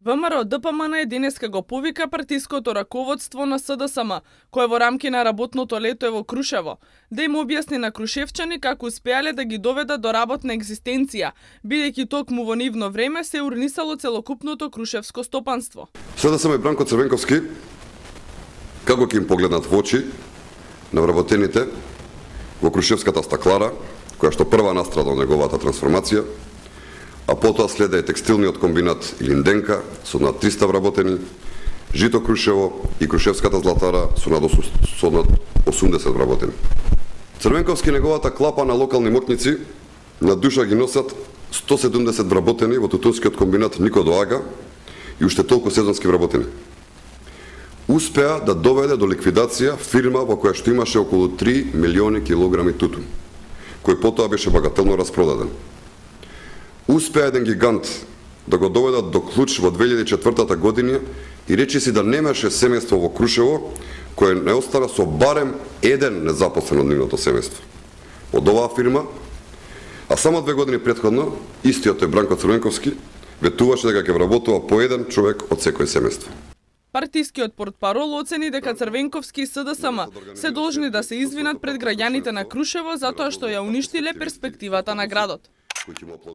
ВМРО ДПМН денеска го повика партиското раководство на СДСМ, кое во рамки на работното лето е во Крушево, да им објасни на крушевчани како успеале да ги доведат до работна екзистенција, бидејќи токму во нивно време се урнисало целокупното крушевско стопанство. СДСМ и Бранко Црвенковски, како ќе им погледнат во очи на вработените во крушевската стаклара, која што прва настрада од неговата трансформација, а потоа следа и текстилниот комбинат Илинденка со над 300 вработени, Жито Крушево и Крушевската златара со над 80 вработени. Црвенковски неговата клапа на локални мокници на душа ги носат 170 вработени во тутунскиот комбинат Нико до Ага и уште толку сезонски вработени. Успеа да доведе до ликвидација фирма во која што имаше околу 3 милиони килограми тутун, кој потоа беше багателно распродаден. Успеа еден гигант да го доведат до клуч во 2004 година и речиси да немаше семејство во Крушево кое не остана со барем еден незапослен од нивното семејство. Од оваа фирма, а само 2 години претходно, истиот е Бранко Црвенковски, ветуваше дека ќе вработува по еден човек од секој семејство. Партискиот портпарол оцени дека Црвенковски и СДСМ се должни да се извинат пред граѓаните на Крушево затоа што ја уништиле перспективата на градот.